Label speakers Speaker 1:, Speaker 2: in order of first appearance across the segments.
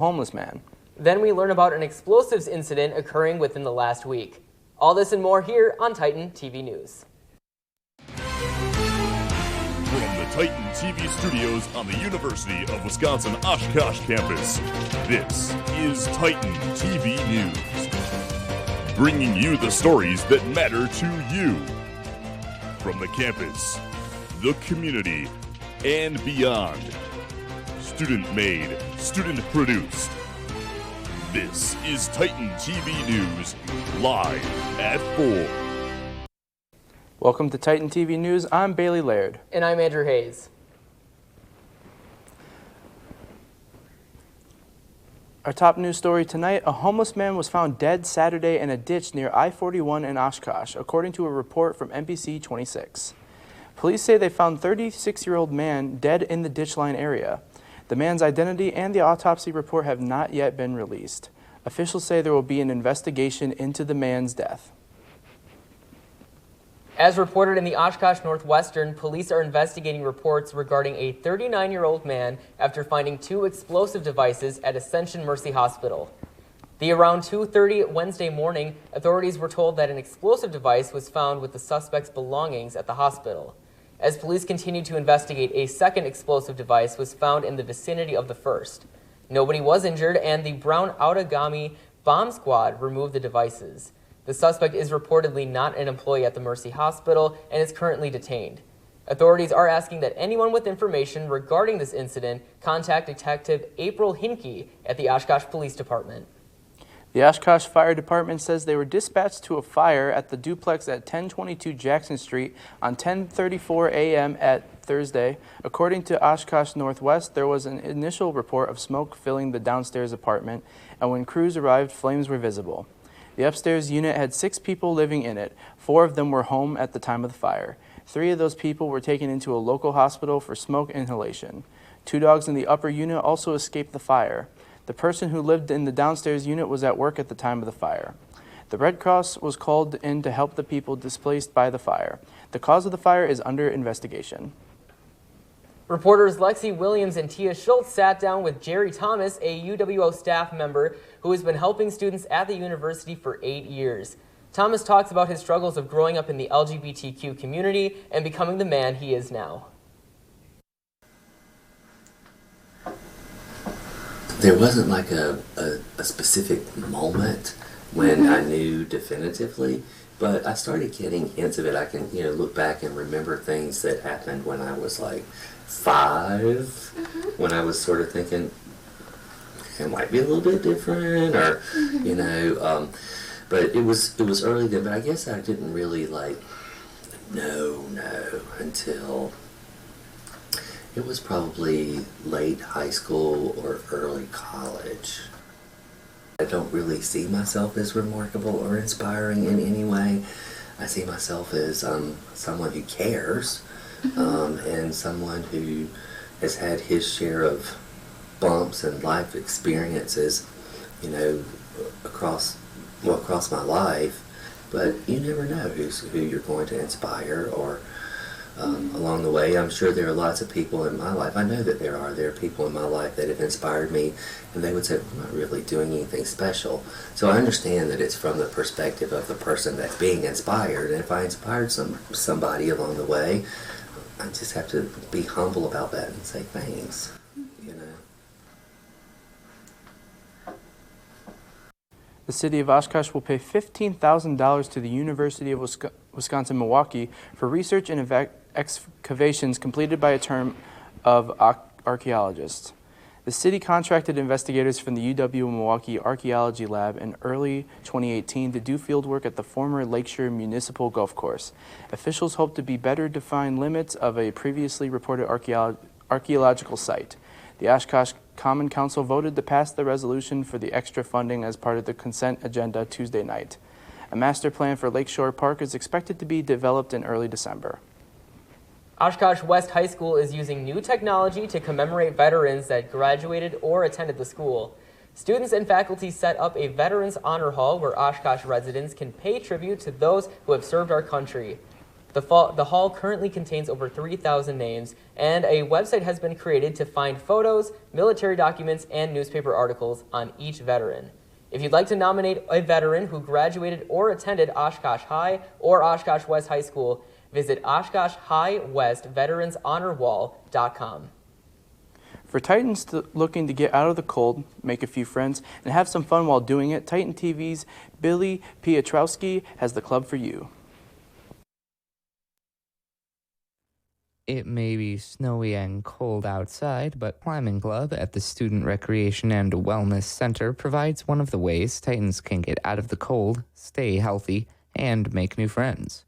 Speaker 1: homeless man.
Speaker 2: Then we learn about an explosives incident occurring within the last week. All this and more here on Titan TV News.
Speaker 3: From the Titan TV studios on the University of Wisconsin Oshkosh campus, this is Titan TV News. Bringing you the stories that matter to you. From the campus, the community, and beyond. Student-made, student-produced. This is Titan TV News, live at 4.
Speaker 1: Welcome to Titan TV News. I'm Bailey Laird.
Speaker 2: And I'm Andrew Hayes.
Speaker 1: Our top news story tonight, a homeless man was found dead Saturday in a ditch near I-41 in Oshkosh, according to a report from NBC 26. Police say they found 36-year-old man dead in the ditch line area. The man's identity and the autopsy report have not yet been released. Officials say there will be an investigation into the man's death.
Speaker 2: As reported in the Oshkosh Northwestern, police are investigating reports regarding a 39-year-old man after finding 2 explosive devices at Ascension Mercy Hospital. Around 2:30 Wednesday morning, authorities were told that an explosive device was found with the suspect's belongings at the hospital. As police continued to investigate, a second explosive device was found in the vicinity of the first. Nobody was injured, and the Brown Outagami Bomb Squad removed the devices. The suspect is reportedly not an employee at the Mercy Hospital and is currently detained. Authorities are asking that anyone with information regarding this incident contact Detective April Hinke at the Oshkosh Police Department.
Speaker 1: The Oshkosh Fire Department says they were dispatched to a fire at the duplex at 1022 Jackson Street on 10:34 a.m. at Thursday. According to Oshkosh Northwest, there was an initial report of smoke filling the downstairs apartment, and when crews arrived, flames were visible. The upstairs unit had 6 people living in it. 4 of them were home at the time of the fire. 3 of those people were taken into a local hospital for smoke inhalation. 2 dogs in the upper unit also escaped the fire. The person who lived in the downstairs unit was at work at the time of the fire. The Red Cross was called in to help the people displaced by the fire. The cause of the fire is under investigation.
Speaker 2: Reporters Lexi Williams and Tia Schultz sat down with Jerry Thomas, a UWO staff member who has been helping students at the university for 8 years. Thomas talks about his struggles of growing up in the LGBTQ community and becoming the man he is now.
Speaker 4: There wasn't like a specific moment when I knew definitively, but I started getting hints of it. I can, look back and remember things that happened when I was like 5, when I was sort of thinking it might be a little bit different, or but it was early then. But I guess I didn't really know until it was probably late high school or early college. I don't really see myself as remarkable or inspiring in any way. I see myself as someone who cares, and someone who has had his share of bumps and life experiences, across my life. But you never know who you're going to inspire or along the way. I'm sure there are lots of people in my life. I know that there are people in my life that have inspired me, and they would say, I'm not really doing anything special. So I understand that it's from the perspective of the person that's being inspired, and if I inspired somebody along the way, I just have to be humble about that and say thanks,
Speaker 1: The city of Oshkosh will pay $15,000 to the University of Wisconsin Milwaukee for research and excavations completed by a team of archaeologists. The city contracted investigators from the UW-Milwaukee Archaeology Lab in early 2018 to do fieldwork at the former Lakeshore Municipal Golf Course. Officials hope to better define limits of a previously reported archaeological site. The Oshkosh Common Council voted to pass the resolution for the extra funding as part of the consent agenda Tuesday night. A master plan for Lakeshore Park is expected to be developed in early December.
Speaker 2: Oshkosh West High School is using new technology to commemorate veterans that graduated or attended the school. Students and faculty set up a Veterans Honor Hall where Oshkosh residents can pay tribute to those who have served our country. The hall currently contains over 3,000 names, and a website has been created to find photos, military documents, and newspaper articles on each veteran. If you'd like to nominate a veteran who graduated or attended Oshkosh High or Oshkosh West High School, visit Oshkosh High West Veterans Honor Wall.com.
Speaker 1: For Titans looking to get out of the cold, make a few friends, and have some fun while doing it, Titan TV's Billy Piotrowski has the club for you.
Speaker 5: It may be snowy and cold outside, but Climbing Club at the Student Recreation and Wellness Center provides one of the ways Titans can get out of the cold, stay healthy, and make new friends.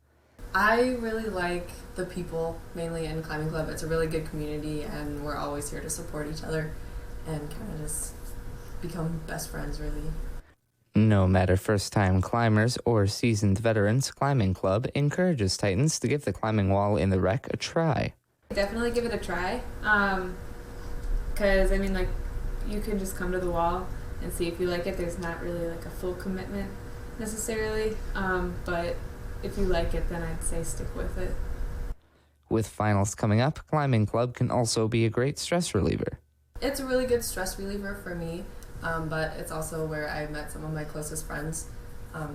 Speaker 6: I really like the people, mainly in Climbing Club. It's a really good community, and we're always here to support each other and kind of just become best friends, really.
Speaker 5: No matter first-time climbers or seasoned veterans, Climbing Club encourages Titans to give the climbing wall in the Rec a try.
Speaker 7: Definitely give it a try, because, I mean, like, you can just come to the wall and see if you like it. There's not really, like, a full commitment necessarily, but if you like it, then I'd say stick with it.
Speaker 5: With finals coming up, Climbing Club can also be a great stress reliever.
Speaker 6: It's a really good stress reliever for me, but it's also where I met some of my closest friends,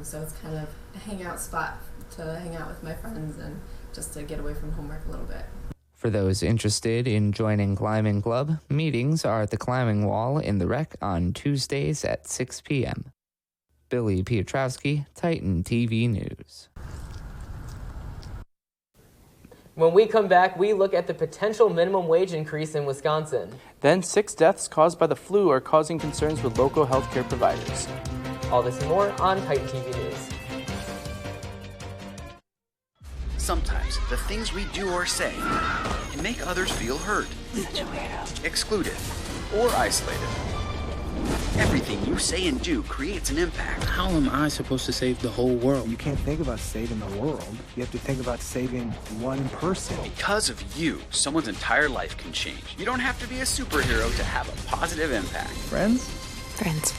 Speaker 6: so it's kind of a hangout spot to hang out with my friends and just to get away from homework a little bit.
Speaker 5: For those interested in joining Climbing Club, meetings are at the Climbing Wall in the Rec on Tuesdays at 6 p.m. Billy Piotrowski, Titan TV News.
Speaker 2: When we come back, we look at the potential minimum wage increase in Wisconsin.
Speaker 1: Then 6 deaths caused by the flu are causing concerns with local healthcare providers.
Speaker 2: All this and more on Titan TV News.
Speaker 8: Sometimes the things we do or say can make others feel hurt, excluded, or isolated. Everything you say and do creates an impact.
Speaker 9: How am I supposed to save the whole world?
Speaker 10: You can't think about saving the world. You have to think about saving one person.
Speaker 8: Because of you, someone's entire life can change. You don't have to be a superhero to have a positive impact.
Speaker 10: Friends?
Speaker 11: Friends.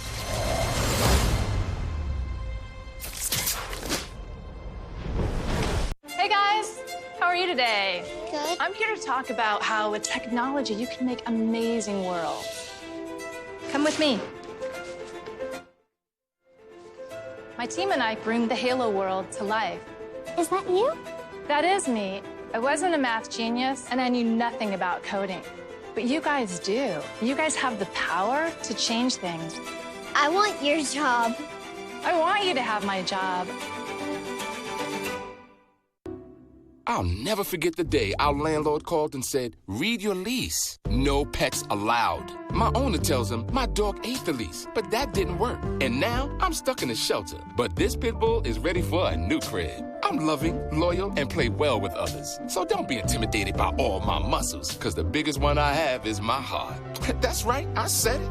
Speaker 12: Hey guys, how are you today?
Speaker 11: Good.
Speaker 12: I'm here to talk about how with technology you can make amazing worlds. Come with me. My team and I bring the Halo world to life.
Speaker 11: Is that you?
Speaker 12: That is me. I wasn't a math genius and I knew nothing about coding. But you guys do. You guys have the power to change things.
Speaker 11: I want your job.
Speaker 12: I want you to have my job.
Speaker 13: I'll never forget the day our landlord called and said, "Read your lease. No pets allowed." My owner tells him my dog ate the lease, but that didn't work. And now I'm stuck in a shelter. But this pit bull is ready for a new crib. I'm loving, loyal, and play well with others. So don't be intimidated by all my muscles, because the biggest one I have is my heart. That's right, I said it.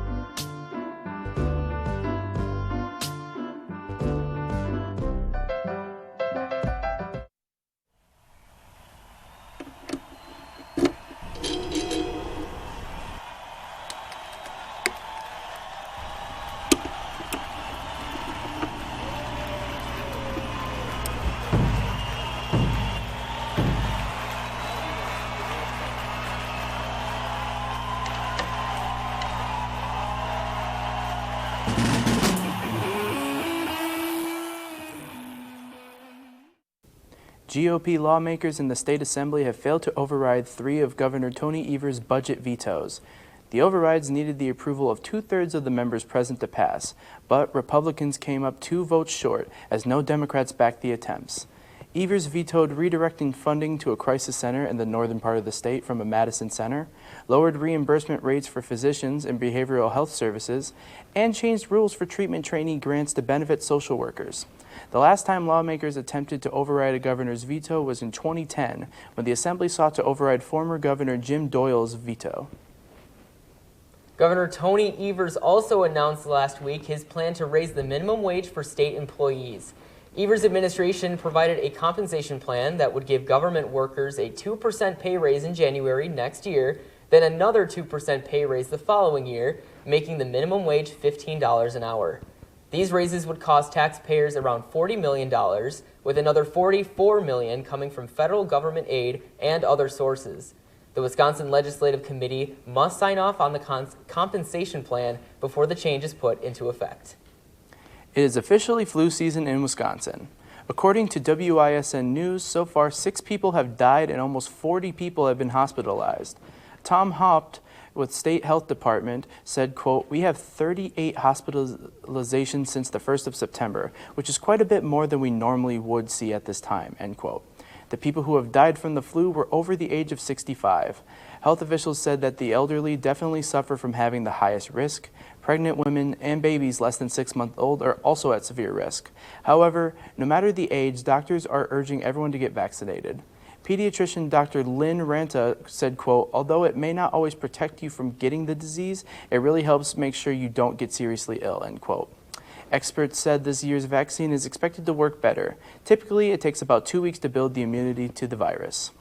Speaker 1: GOP lawmakers in the state assembly have failed to override 3 of Governor Tony Evers' budget vetoes. The overrides needed the approval of 2/3 of the members present to pass, but Republicans came up 2 votes short as no Democrats backed the attempts. Evers vetoed redirecting funding to a crisis center in the northern part of the state from a Madison center, lowered reimbursement rates for physicians and behavioral health services, and changed rules for treatment trainee grants to benefit social workers. The last time lawmakers attempted to override a governor's veto was in 2010, when the assembly sought to override former Governor Jim Doyle's veto.
Speaker 2: Governor Tony Evers also announced last week his plan to raise the minimum wage for state employees. Evers' administration provided a compensation plan that would give government workers a 2% pay raise in January next year, then another 2% pay raise the following year, making the minimum wage $15 an hour. These raises would cost taxpayers around $40 million, with another $44 million coming from federal government aid and other sources. The Wisconsin Legislative Committee must sign off on the compensation plan before the change is put into effect.
Speaker 1: It is officially flu season in Wisconsin. According to WISN News, so far 6 people have died and almost 40 people have been hospitalized. Tom Haupt with State Health Department said, quote, "We have 38 hospitalizations since the 1st of September, which is quite a bit more than we normally would see at this time," end quote. The people who have died from the flu were over the age of 65. Health officials said that the elderly definitely suffer from having the highest risk. Pregnant women and babies less than 6 months old are also at severe risk. However, no matter the age, doctors are urging everyone to get vaccinated. Pediatrician Dr. Lynn Ranta said, quote, "Although it may not always protect you from getting the disease, it really helps make sure you don't get seriously ill," end quote. Experts said this year's vaccine is expected to work better. Typically, it takes about 2 weeks to build the immunity to the virus.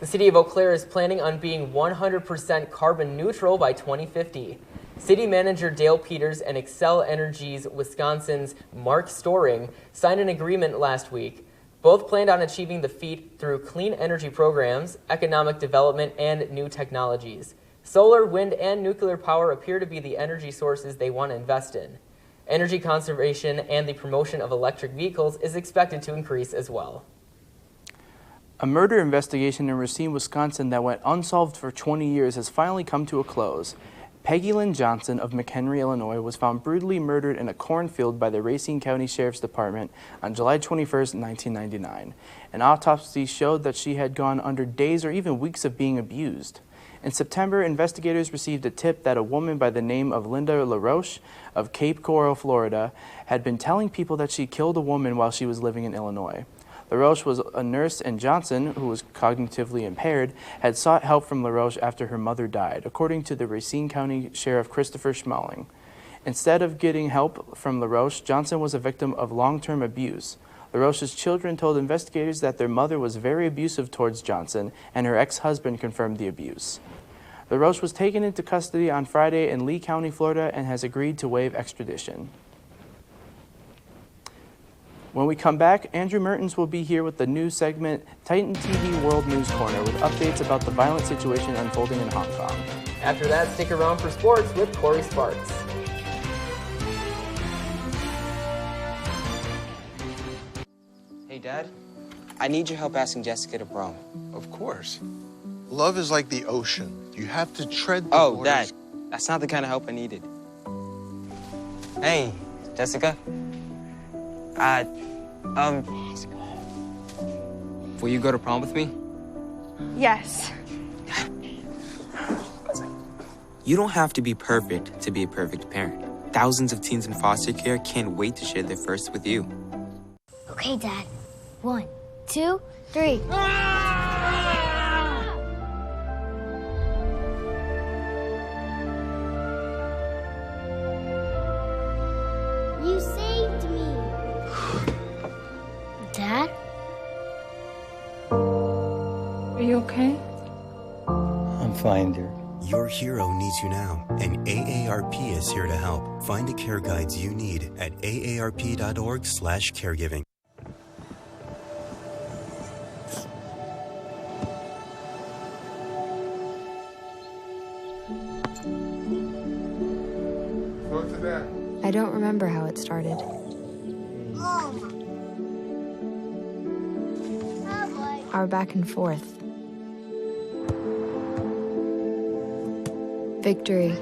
Speaker 2: The city of Eau Claire is planning on being 100% carbon neutral by 2050. City Manager Dale Peters and Xcel Energy's Wisconsin's Mark Storing signed an agreement last week. Both planned on achieving the feat through clean energy programs, economic development, and new technologies. Solar, wind, and nuclear power appear to be the energy sources they want to invest in. Energy conservation and the promotion of electric vehicles is expected to increase as well.
Speaker 1: A murder investigation in Racine, Wisconsin that went unsolved for 20 years has finally come to a close. Peggy Lynn Johnson of McHenry, Illinois, was found brutally murdered in a cornfield by the Racine County Sheriff's Department on July 21, 1999. An autopsy showed that she had gone under days or even weeks of being abused. In September, investigators received a tip that a woman by the name of Linda LaRoche of Cape Coral, Florida, had been telling people that she killed a woman while she was living in Illinois. LaRoche was a nurse, and Johnson, who was cognitively impaired, had sought help from LaRoche after her mother died, according to the Racine County Sheriff Christopher Schmalling. Instead of getting help from LaRoche, Johnson was a victim of long-term abuse. LaRoche's children told investigators that their mother was very abusive towards Johnson, and her ex-husband confirmed the abuse. LaRoche was taken into custody on Friday in Lee County, Florida, and has agreed to waive extradition. When we come back, Andrew Mertens will be here with the news segment Titan TV World News Corner with updates about the violent situation unfolding in Hong Kong.
Speaker 2: After that, stick around for sports with Corey Sparks.
Speaker 14: Hey, Dad. I need your help asking Jessica to prom.
Speaker 15: Of course. Love is like the ocean. You have to tread the
Speaker 14: Oh,
Speaker 15: waters.
Speaker 14: Dad. That's not the kind of help I needed. Hey, Jessica. Will you go to prom with me?
Speaker 16: Yes.
Speaker 14: You don't have to be perfect to be a perfect parent. Thousands of teens in foster care can't wait to share their first with you.
Speaker 11: Okay, Dad. 1, 2, 3. You saved me. Dad?
Speaker 16: Are you okay?
Speaker 17: I'm fine, dear.
Speaker 18: Your hero needs you now, and AARP is here to help. Find the care guides you need at aarp.org/caregiving.
Speaker 19: I don't remember how it started. Our back and forth. Victory.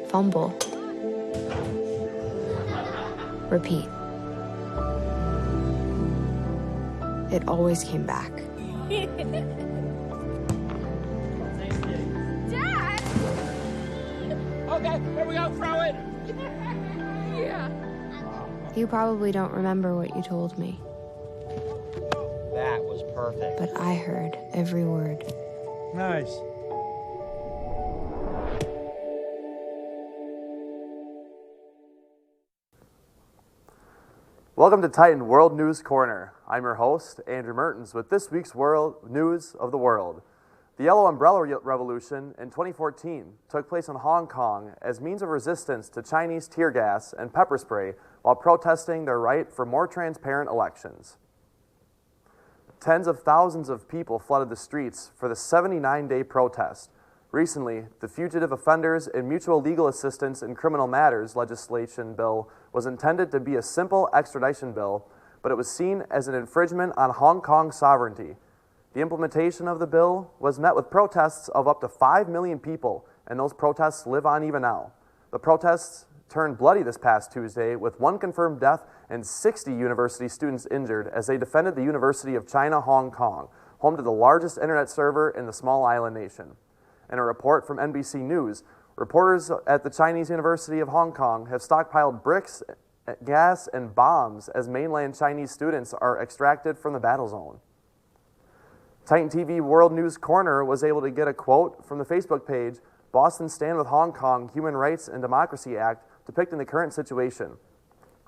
Speaker 19: Fumble. Repeat. It always came back.
Speaker 16: Dad!
Speaker 20: Okay, here we go, throw it!
Speaker 16: Yeah.
Speaker 19: You probably don't remember what you told me,
Speaker 20: That was perfect.
Speaker 19: but I heard every word.
Speaker 17: Nice.
Speaker 21: Welcome to Titan World News Corner. I'm your host, Andrew Mertens, with this week's World News of the World. The Yellow Umbrella Revolution in 2014 took place in Hong Kong as means of resistance to Chinese tear gas and pepper spray while protesting their right for more transparent elections. Tens of thousands of people flooded the streets for the 79-day protest. Recently, the Fugitive Offenders and Mutual Legal Assistance in Criminal Matters legislation bill was intended to be a simple extradition bill, but it was seen as an infringement on Hong Kong sovereignty. The implementation of the bill was met with protests of up to 5 million people, and those protests live on even now. The protests turned bloody this past Tuesday with 1 confirmed death and 60 university students injured as they defended the University of China, Hong Kong, home to the largest internet server in the small island nation. In a report from NBC News, reporters at the Chinese University of Hong Kong have stockpiled bricks, gas, and bombs as mainland Chinese students are extracted from the battle zone. Titan TV World News Corner was able to get a quote from the Facebook page, Boston Stand with Hong Kong Human Rights and Democracy Act, depicting the current situation.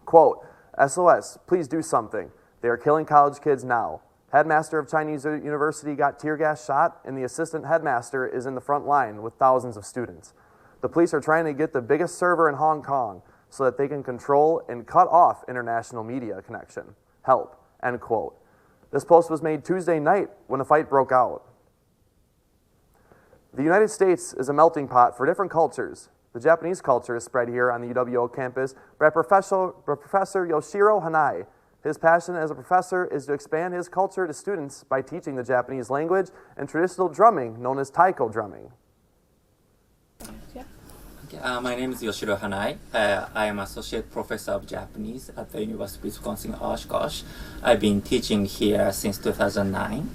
Speaker 21: Quote, SOS, please do something. They are killing college kids now. Headmaster of Chinese University got tear gas shot, and the assistant headmaster is in the front line with thousands of students. The police are trying to get the biggest server in Hong Kong so that they can control and cut off international media connection. Help, end quote. This post was made Tuesday night when the fight broke out. The United States is a melting pot for different cultures. The Japanese culture is spread here on the UWO campus by Professor Yoshiro Hanai. His passion as a professor is to expand his culture to students by teaching the Japanese language and traditional drumming known as taiko drumming.
Speaker 22: My name is Yoshiro Hanai. I am Associate Professor of Japanese at the University of Wisconsin Oshkosh. I've been teaching here since 2009.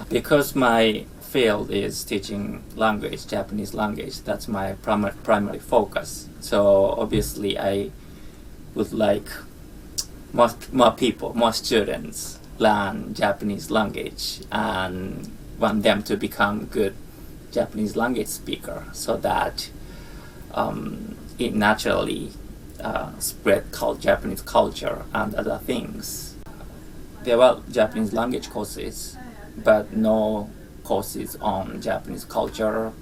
Speaker 22: Because my field is teaching language, Japanese language, that's my primary focus. So obviously I would like more people, more students learn Japanese language and want them to become good Japanese language speaker so that it naturally spread Japanese culture and other things. There were Japanese language courses, but no courses on Japanese culture,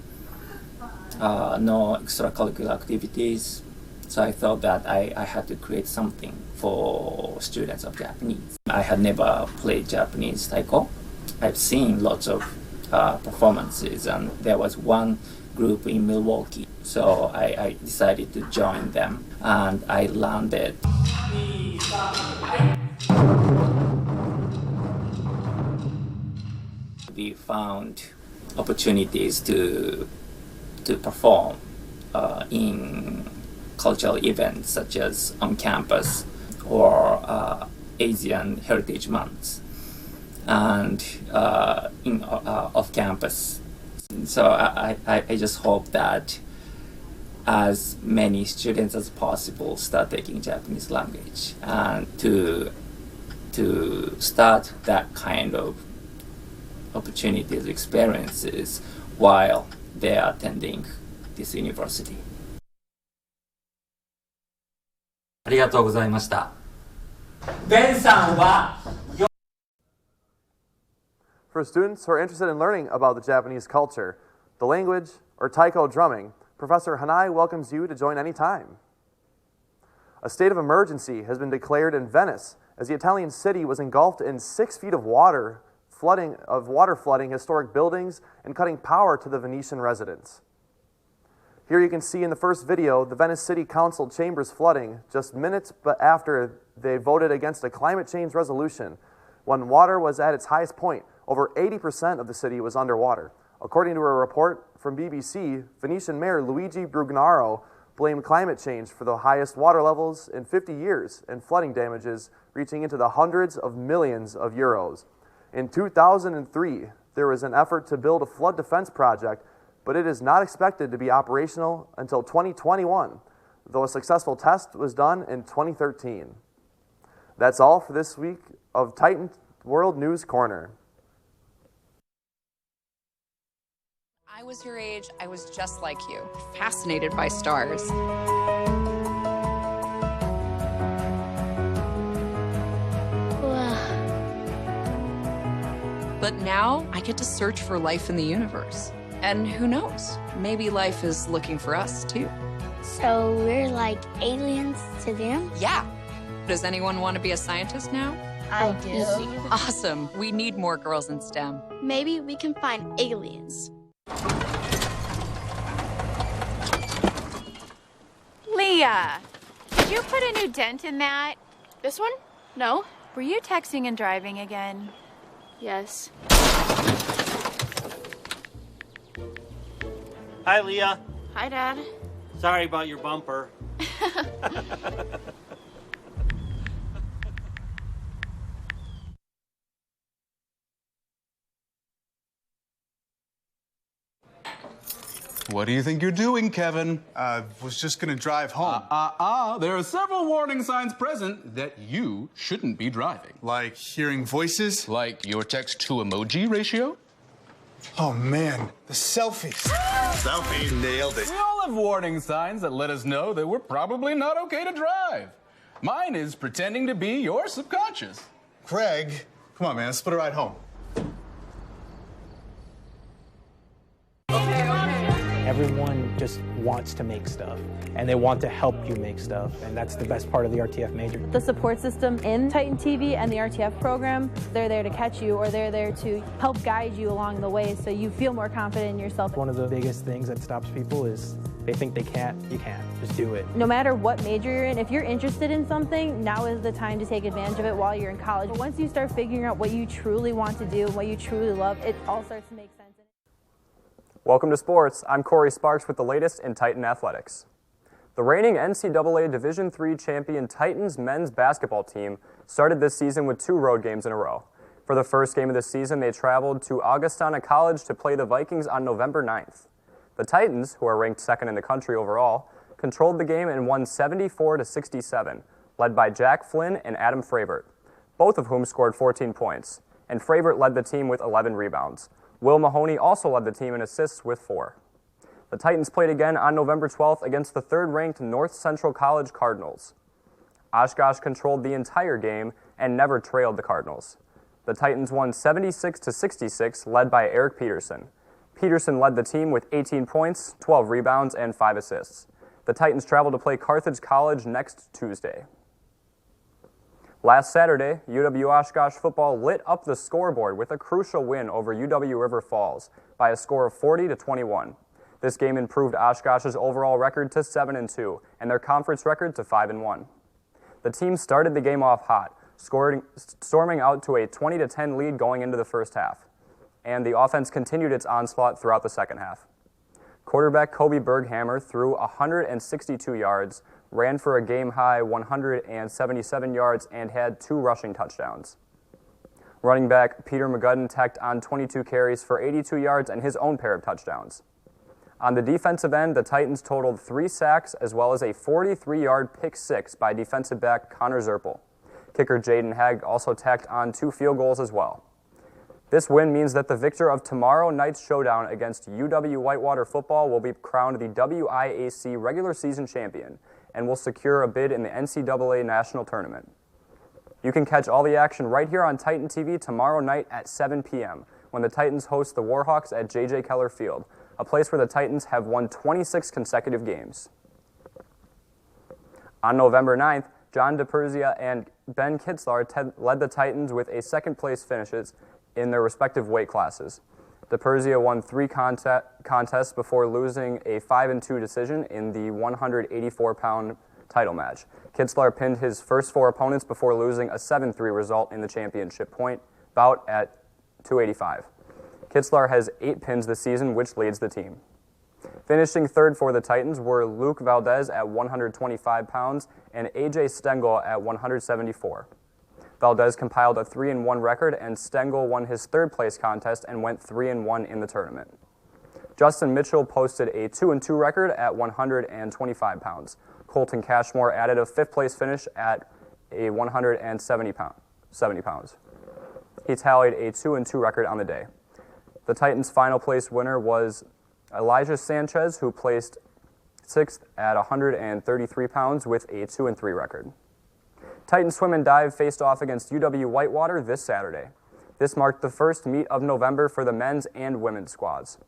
Speaker 22: no extracurricular activities. So I thought that I had to create something for students of Japanese. I had never played Japanese taiko. I've seen lots of performances, and there was one group in Milwaukee. So I decided to join them, and I learned it. We found opportunities to perform in cultural events such as on campus or Asian Heritage Months and off campus. So I just hope that as many students as possible start taking Japanese language and to start that kind of opportunities, experiences while they are attending this university.
Speaker 23: ありがとうございました。ベンさんは
Speaker 21: For students who are interested in learning about the Japanese culture, the language, or taiko drumming, Professor Hanai welcomes you to join any time. A state of emergency has been declared in Venice as the Italian city was engulfed in 6 feet of water flooding historic buildings and cutting power to the Venetian residents. Here you can see in the first video the Venice City Council chambers flooding just minutes after they voted against a climate change resolution. When water was at its highest point, over 80% of the city was underwater. According to a report from BBC, Venetian Mayor Luigi Brugnaro blamed climate change for the highest water levels in 50 years and flooding damages reaching into the hundreds of millions of euros. In 2003, there was an effort to build a flood defense project, but it is not expected to be operational until 2021, though a successful test was done in 2013. That's all for this week of Titan World News Corner.
Speaker 24: I was your age, I was just like you, fascinated by stars. But now I get to search for life in the universe. And who knows? Maybe life is looking for us, too.
Speaker 11: So we're like aliens to them?
Speaker 24: Yeah. Does anyone want to be a scientist now?
Speaker 11: I do.
Speaker 24: Awesome. We need more girls in STEM.
Speaker 11: Maybe we can find aliens.
Speaker 16: Leah, did you put a new dent in that? This one? No. Were you texting and driving again? Yes.
Speaker 3: Hi, Leah.
Speaker 16: Hi, Dad.
Speaker 3: Sorry about your bumper.
Speaker 4: What do you think you're doing, Kevin?
Speaker 15: Was just gonna drive home.
Speaker 4: There are several warning signs present that you shouldn't be driving.
Speaker 15: Like hearing voices?
Speaker 4: Like your text-to-emoji ratio?
Speaker 15: Oh man, the selfies. Selfie, nailed it.
Speaker 4: We all have warning signs that let us know that we're probably not okay to drive. Mine is pretending to be your subconscious.
Speaker 15: Craig, come on man, let's split a ride home.
Speaker 10: Everyone just wants to make stuff, and they want to help you make stuff, and that's the best part of the RTF major.
Speaker 6: The support system in Titan TV and the RTF program, they're there to catch you, or they're there to help guide you along the way so you feel more confident in yourself.
Speaker 10: One of the biggest things that stops people is they think they can't. You can't. Just do it.
Speaker 6: No matter what major you're in, if you're interested in something, now is the time to take advantage of it while you're in college. But once you start figuring out what you truly want to do and what you truly love, it all starts to make sense.
Speaker 21: Welcome to sports. I'm Corey Sparks with the latest in Titan athletics. The reigning NCAA Division III champion Titans men's basketball team started this season with 2 road games in a row. For the first game of the season, they traveled to Augustana College to play the Vikings on November 9th. The Titans, who are ranked second in the country overall, controlled the game and won 74-67, led by Jack Flynn and Adam Fravert, both of whom scored 14 points, and Fravert led the team with 11 rebounds. Will Mahoney also led the team in assists with 4. The Titans played again on November 12th against the third-ranked North Central College Cardinals. Oshkosh controlled the entire game and never trailed the Cardinals. The Titans won 76-66, led by Eric Peterson. Peterson led the team with 18 points, 12 rebounds, and 5 assists. The Titans travel to play Carthage College next Tuesday. Last Saturday, UW-Oshkosh football lit up the scoreboard with a crucial win over UW-River Falls by a score of 40-21. This game improved Oshkosh's overall record to 7-2 and their conference record to 5-1. The team started the game off hot, storming out to a 20-10 lead going into the first half, and the offense continued its onslaught throughout the second half. Quarterback Kobe Berghammer threw 162 yards, ran for a game-high 177 yards, and had 2 rushing touchdowns. Running back Peter McGudden tacked on 22 carries for 82 yards and his own pair of touchdowns. On the defensive end, the Titans totaled 3 sacks as well as a 43-yard pick six by defensive back Connor Zerpel. Kicker Jaden Hagg also tacked on 2 field goals as well. This win means that the victor of tomorrow night's showdown against UW Whitewater football will be crowned the WIAC regular season champion and will secure a bid in the NCAA National Tournament. You can catch all the action right here on Titan TV tomorrow night at 7 p.m. when the Titans host the Warhawks at J.J. Keller Field, a place where the Titans have won 26 consecutive games. On November 9th, John DePerzia and Ben Kitzlar led the Titans with a second-place finishes in their respective weight classes. DePerzia won 3 contests before losing a 5-2 decision in the 184-pound title match. Kitzlar pinned his first 4 opponents before losing a 7-3 result in the championship point bout at 285. Kitzlar has 8 pins this season, which leads the team. Finishing third for the Titans were Luke Valdez at 125 pounds and A.J. Stengel at 174. Valdez compiled a 3-1 record, and Stengel won his third-place contest and went 3-1 in the tournament. Justin Mitchell posted a 2-2 record at 125 pounds. Colton Cashmore added a 5th-place finish at a 170 pounds. He tallied a 2-2 record on the day. The Titans' final place winner was Elijah Sanchez, who placed 6th at 133 pounds with a 2-3 record. Titan Swim and Dive faced off against UW Whitewater this Saturday.
Speaker 5: This marked the first meet of November for the men's and women's squads.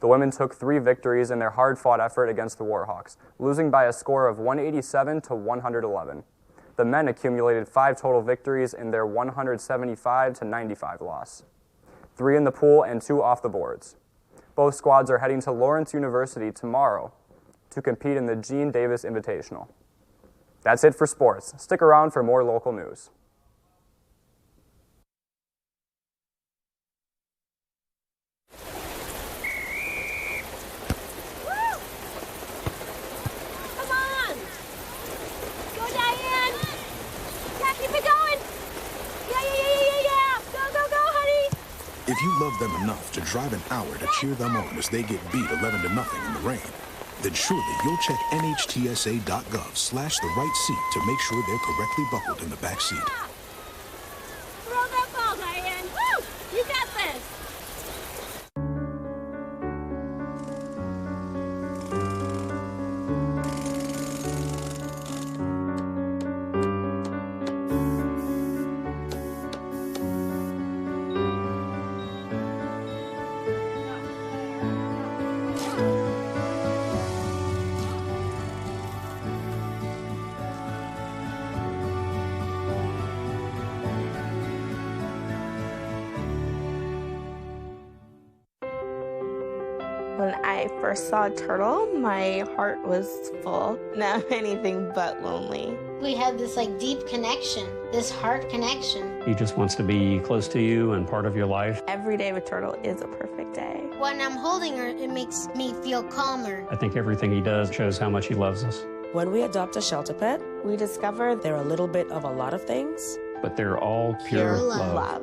Speaker 5: The women took 3 victories in their hard-fought effort against the Warhawks, losing by a score of 187 to 111. The men accumulated 5 total victories in their 175 to 95 loss, 3 in the pool and 2 off the boards. Both squads are heading to Lawrence University tomorrow to compete in the Gene Davis Invitational. That's it for sports. Stick around for more local news.
Speaker 7: If you love them enough to drive an hour to cheer them on as they get beat 11-0 in the rain, then surely you'll check nhtsa.gov/the right seat to make sure they're correctly buckled in the back seat.
Speaker 8: Throw that ball, Diane. Woo! You got this.
Speaker 9: When I first saw a turtle, my heart was full. Now anything but lonely.
Speaker 11: We have this deep connection, this heart connection.
Speaker 25: He just wants to be close to you and part of your life.
Speaker 9: Every day with turtle is a perfect day.
Speaker 11: When I'm holding her, it makes me feel calmer.
Speaker 25: I think everything he does shows how much he loves us.
Speaker 26: When we adopt a shelter pet, we discover they're a little bit of a lot of things.
Speaker 25: But they're all pure love.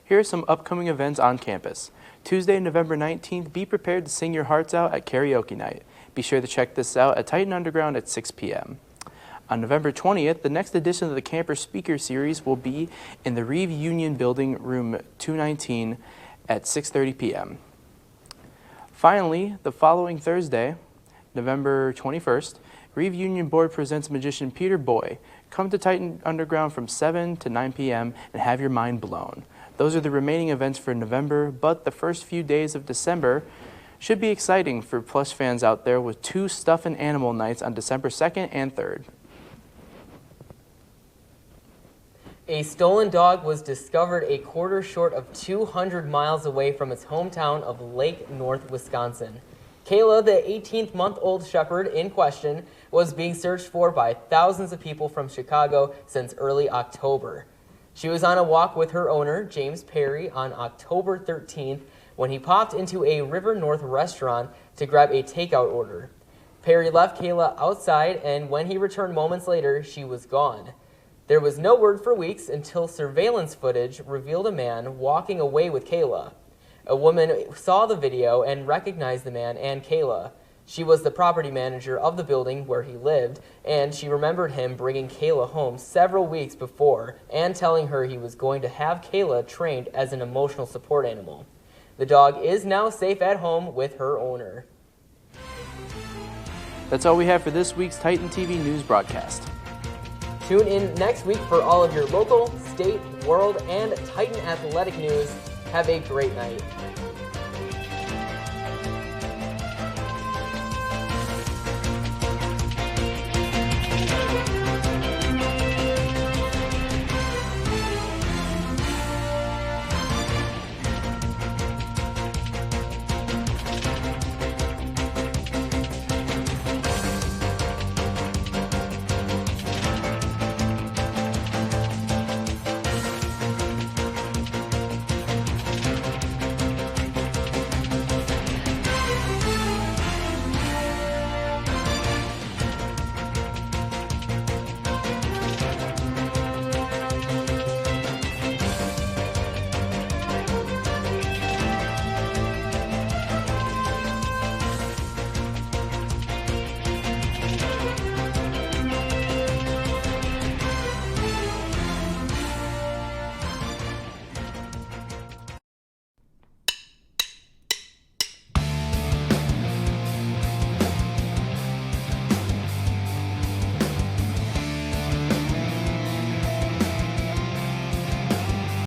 Speaker 1: Here are some upcoming events on campus. Tuesday, November 19th, be prepared to sing your hearts out at karaoke night. Be sure to check this out at Titan Underground at 6 p.m. On November 20th, the next edition of the Camper Speaker Series will be in the Reeve Union Building, room 219 at 6:30 p.m. Finally, the following Thursday, November 21st, Reeve Union Board presents magician Peter Boy. Come to Titan Underground from 7 to 9 p.m. and have your mind blown. Those are the remaining events for November, but the first few days of December should be exciting for plush fans out there with 2 Stuff and Animal nights on December 2nd and 3rd.
Speaker 2: A stolen dog was discovered a quarter short of 200 miles away from its hometown of Lake North, Wisconsin. Kayla, the 18-month-old shepherd in question, was being searched for by thousands of people from Chicago since early October. She was on a walk with her owner, James Perry, on October 13th when he popped into a River North restaurant to grab a takeout order. Perry left Kayla outside, and when he returned moments later, she was gone. There was no word for weeks until surveillance footage revealed a man walking away with Kayla. A woman saw the video and recognized the man and Kayla. She was the property manager of the building where he lived, and she remembered him bringing Kayla home several weeks before and telling her he was going to have Kayla trained as an emotional support animal. The dog is now safe at home with her owner.
Speaker 1: That's all we have for this week's Titan TV News broadcast.
Speaker 2: Tune in next week for all of your local, state, world, and Titan athletic news. Have a great night.